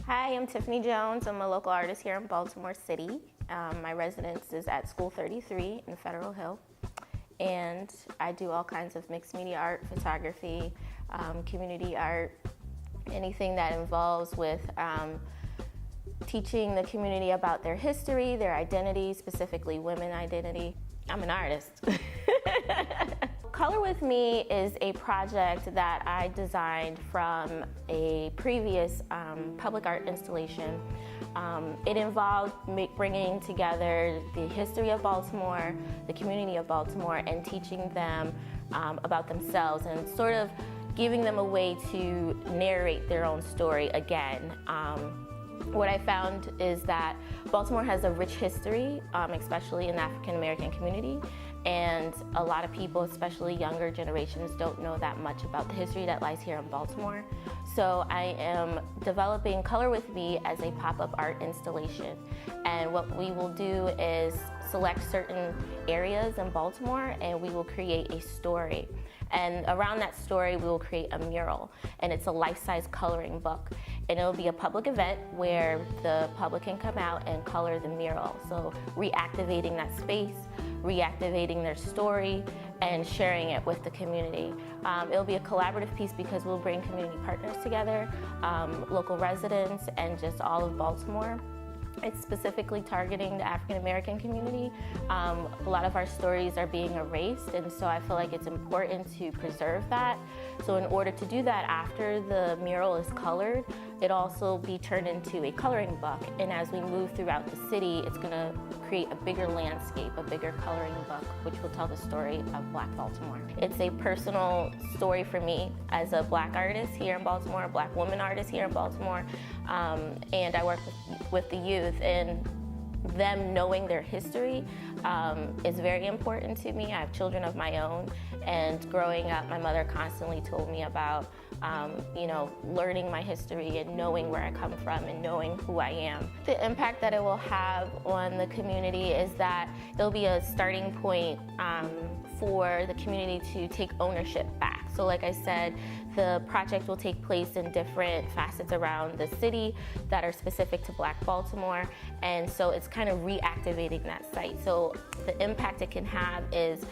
Hi, I'm Tiffany Jones. I'm a local artist here in Baltimore City. My residence is at School 33 in Federal Hill. And I do all kinds of mixed media art, photography, community art, anything that involves with teaching the community about their history, their identity, specifically women identity. I'm an artist. Color With Me is a project that I designed from a previous public art installation. It involved bringing together the history of Baltimore, the community of Baltimore, and teaching them about themselves and sort of giving them a way to narrate their own story again. What I found is that Baltimore has a rich history, especially in the African American community, and a lot of people, especially younger generations, don't know that much about the history that lies here in Baltimore. So I am developing Color With Me as a pop-up art installation. And what we will do is select certain areas in Baltimore and we will create a story. And around that story, we will create a mural. And it's a life-size coloring book. And it'll be a public event where the public can come out and color the mural. So reactivating that space, reactivating their story, and sharing it with the community. It'll be a collaborative piece because we'll bring community partners together, local residents, and just all of Baltimore. It's specifically targeting the African American community. A lot of our stories are being erased, and so I feel like it's important to preserve that. So in order to do that, after the mural is colored, it also be turned into a coloring book. And as we move throughout the city, it's gonna create a bigger landscape, a bigger coloring book, which will tell the story of Black Baltimore. It's a personal story for me as a Black artist here in Baltimore, a Black woman artist here in Baltimore, and I work with the youth, and them knowing their history is very important to me. I have children of my own, and growing up, my mother constantly told me about learning my history and knowing where I come from and knowing who I am. The impact that it will have on the community is that it'll be a starting point for the community to take ownership back. So like I said, the project will take place in different facets around the city that are specific to Black Baltimore, and so it's kind of reactivating that site. So the impact it can have is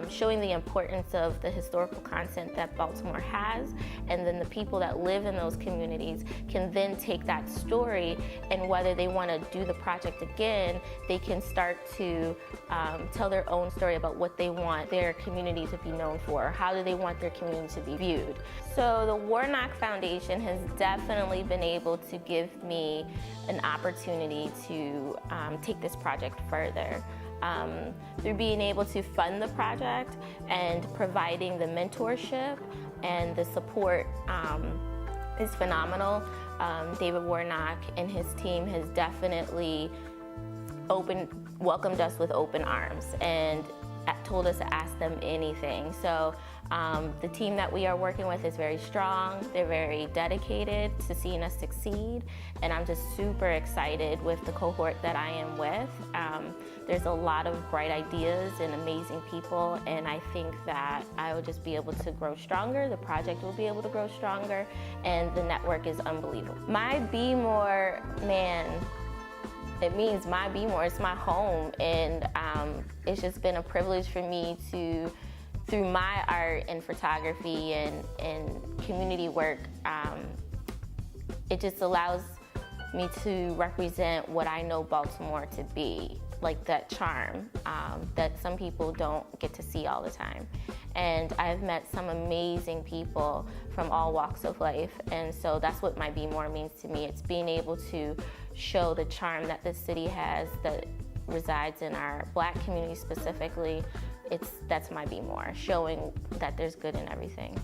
showing the importance of the historical content that Baltimore has, and then the people that live in those communities can then take that story, and whether they want to do the project again, they can start to tell their own story about what they want their community to be known for, how do they want their community to be viewed. So the Warnock Foundation has definitely been able to give me an opportunity to take this project further. Through being able to fund the project and providing the mentorship and the support is phenomenal. David Warnock and his team has definitely welcomed us with open arms and told us to ask them anything. So the team that we are working with is very strong. They're very dedicated to seeing us succeed, and I'm just super excited with the cohort that I am with. There's a lot of bright ideas and amazing people, and I think that I will just be able to grow stronger, the project will be able to grow stronger, and the network is unbelievable. My Be More, man, it means my Be More, it's my home, and it's just been a privilege for me to, through my art and photography and community work, it just allows me to represent what I know Baltimore to be, like that charm that some people don't get to see all the time. And I've met some amazing people from all walks of life, and so that's what my Be More means to me. It's being able to show the charm that the city has that resides in our Black community specifically. That's my Be More, showing that there's good in everything.